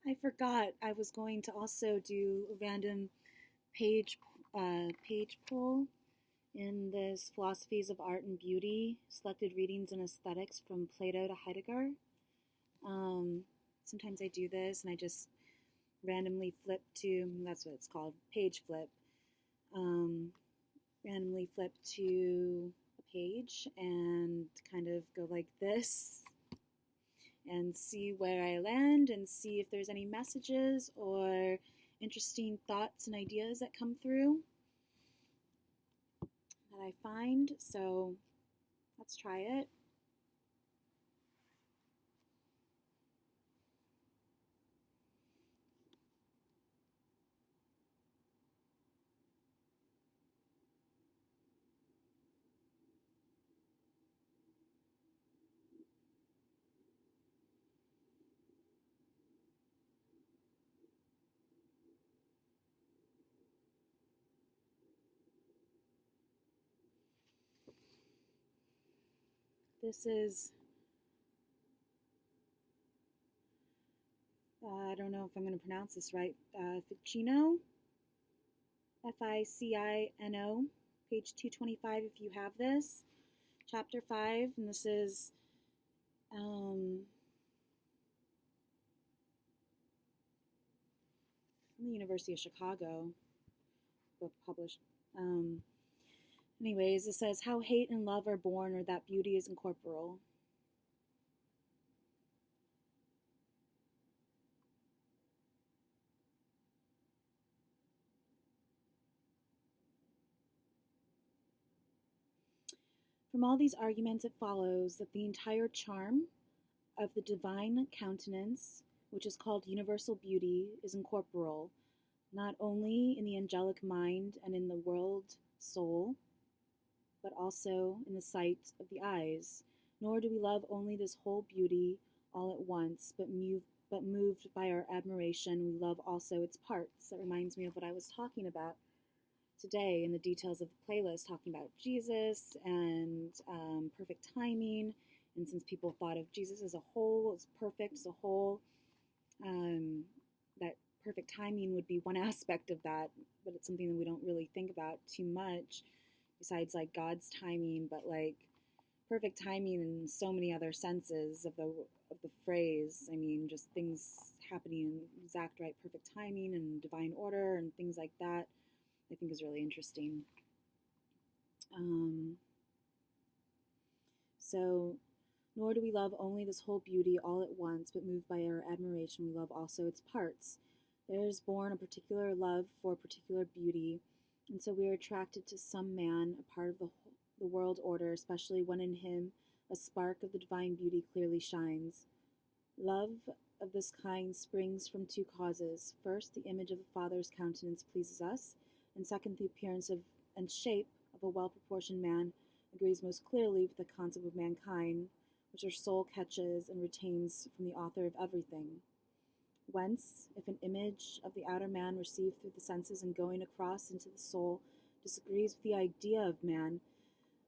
I forgot I was going to also do a random page page pull in this Philosophies of Art and Beauty, Selected Readings and Aesthetics from Plato to Heidegger. Um, Sometimes I do this and I just randomly flip to, that's what it's called, page flip. Um, Randomly flip to a page and kind of go like this and see where I land and see if there's any messages or interesting thoughts and ideas that come through that I find. So let's try it. This is, I don't know if I'm going to pronounce this right, Ficino, Ficino, page 225 if you have this, chapter 5, and this is from the University of Chicago, book published. Anyways, it says, how hate and love are born, or that beauty is incorporeal. From all these arguments it follows that the entire charm of the divine countenance, which is called universal beauty, is incorporeal, not only in the angelic mind and in the world soul, but also in the sight of the eyes. Nor do we love only this whole beauty all at once, but moved by our admiration, we love also its parts. That reminds me of what I was talking about today in the details of the playlist, talking about Jesus and perfect timing. And since people thought of Jesus as a whole, as perfect as a whole, that perfect timing would be one aspect of that, but it's something that we don't really think about too much, besides like God's timing, but like perfect timing in so many other senses of the phrase. I mean, just things happening in exact right perfect timing and divine order and things like that, I think is really interesting. So, nor do we love only this whole beauty all at once, but moved by our admiration, we love also its parts. There is born a particular love for a particular beauty, and so we are attracted to some man, a part of the world order, especially when in him a spark of the divine beauty clearly shines. Love of this kind springs from two causes. First, the image of the Father's countenance pleases us, and second, the appearance of and shape of a well-proportioned man agrees most clearly with the concept of mankind, which our soul catches and retains from the author of everything. Whence, if an image of the outer man received through the senses and going across into the soul disagrees with the idea of man,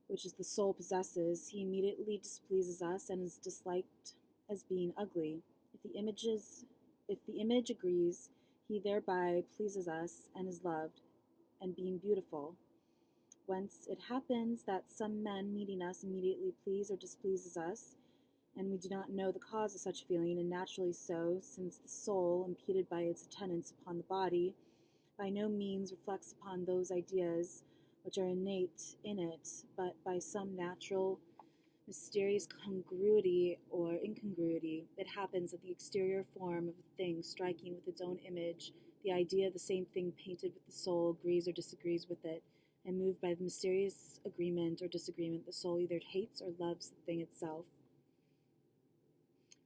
which is the soul possesses, he immediately displeases us and is disliked as being ugly. If the image agrees, he thereby pleases us and is loved, and being beautiful. Whence it happens that some men meeting us immediately please or displeases us, and we do not know the cause of such feeling, and naturally so, since the soul, impeded by its attendance upon the body, by no means reflects upon those ideas which are innate in it, but by some natural, mysterious congruity or incongruity, it happens that the exterior form of a thing striking with its own image, the idea of the same thing painted with the soul, agrees or disagrees with it, and moved by the mysterious agreement or disagreement, the soul either hates or loves the thing itself.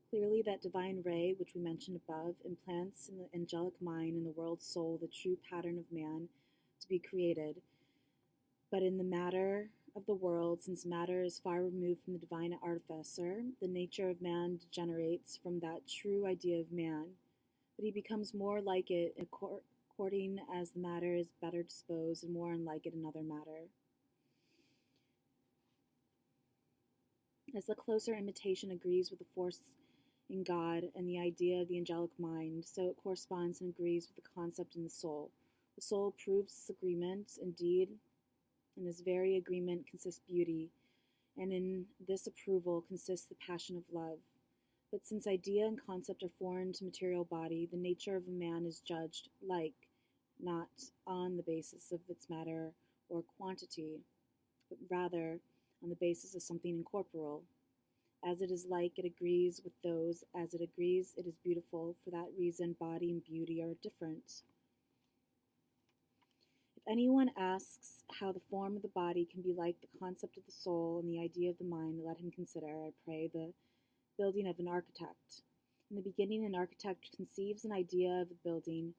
Clearly, that divine ray, which we mentioned above, implants in the angelic mind and the world soul the true pattern of man to be created. But in the matter of the world, since matter is far removed from the divine artificer, the nature of man degenerates from that true idea of man, but he becomes more like it according as the matter is better disposed and more unlike it in other matter. As the closer imitation agrees with the force in God and the idea of the angelic mind, so it corresponds and agrees with the concept in the soul. The soul proves this agreement. Indeed, in this very agreement consists beauty, and in this approval consists the passion of love. But since idea and concept are foreign to material body, the nature of a man is judged like, not on the basis of its matter or quantity, but rather on the basis of something incorporeal. As it is like, it agrees with those. As it agrees, it is beautiful. For that reason, body and beauty are different. If anyone asks how the form of the body can be like the concept of the soul and the idea of the mind, let him consider, I pray, the building of an architect. In the beginning, an architect conceives an idea of a building,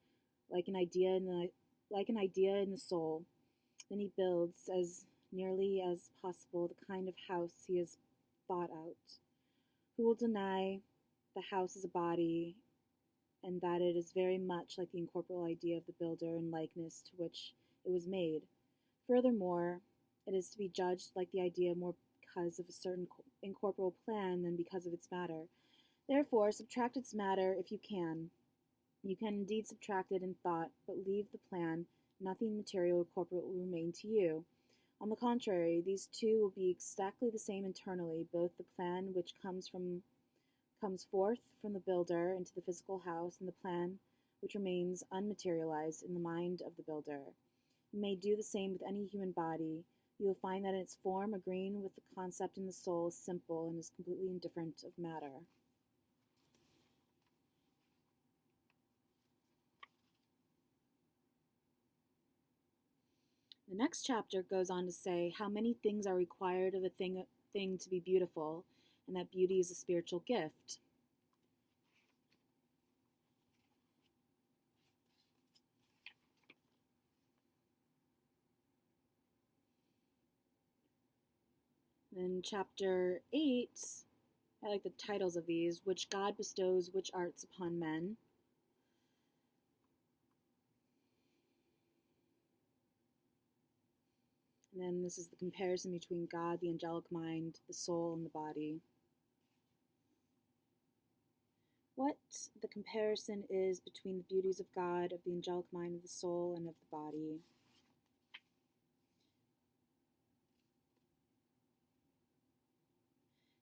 like an idea in the soul. Then he builds, as nearly as possible, the kind of house he has thought out. Who will deny the house is a body, and that it is very much like the incorporeal idea of the builder in likeness to which it was made? Furthermore, it is to be judged like the idea more because of a certain incorporeal plan than because of its matter. Therefore, subtract its matter if you can. You can indeed subtract it in thought, but leave the plan. Nothing material or corporeal will remain to you. On the contrary, these two will be exactly the same internally, both the plan which comes forth from the builder into the physical house, and the plan which remains unmaterialized in the mind of the builder. You may do the same with any human body. You will find that in its form, agreeing with the concept in the soul, is simple and is completely indifferent of matter. The next chapter goes on to say how many things are required of a thing to be beautiful, and that beauty is a spiritual gift. In chapter 8, I like the titles of these, which God bestows which arts upon men. And then this is the comparison between God, the angelic mind, the soul, and the body. What the comparison is between the beauties of God, of the angelic mind, of the soul, and of the body.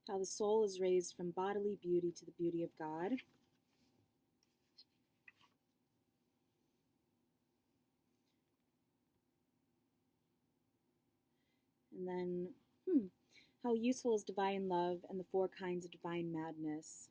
How the soul is raised from bodily beauty to the beauty of God. And then, how useful is divine love and the 4 kinds of divine madness.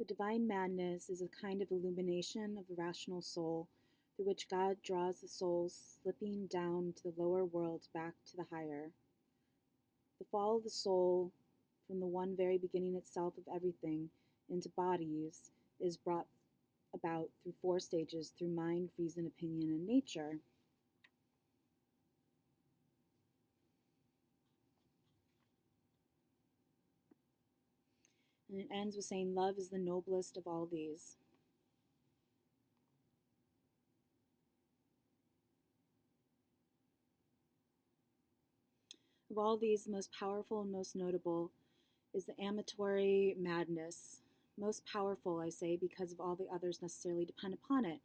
The divine madness is a kind of illumination of the rational soul, through which God draws the soul slipping down to the lower world back to the higher. The fall of the soul from the one very beginning itself of everything into bodies is brought about through 4 stages, through mind, reason, opinion, and nature. And it ends with saying, love is the noblest of all these. Of all these, the most powerful and most notable is the amatory madness. Most powerful, I say, because of all the others necessarily depend upon it.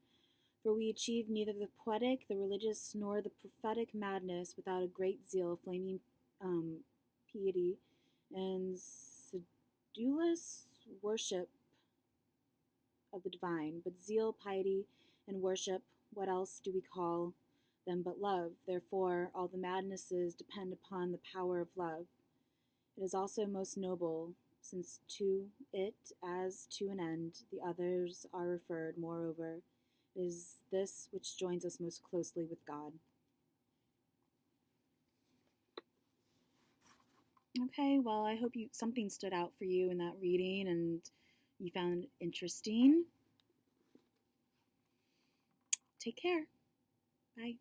For we achieve neither the poetic, the religious, nor the prophetic madness without a great zeal, flaming piety, and sedulous worship of the divine. But zeal, piety, and worship, what else do we call them but love? Therefore, all the madnesses depend upon the power of love. It is also most noble, since to it, as to an end, the others are referred. Moreover, it is this which joins us most closely with God. Okay, well, I hope something stood out for you in that reading and you found it interesting. Take care. Bye.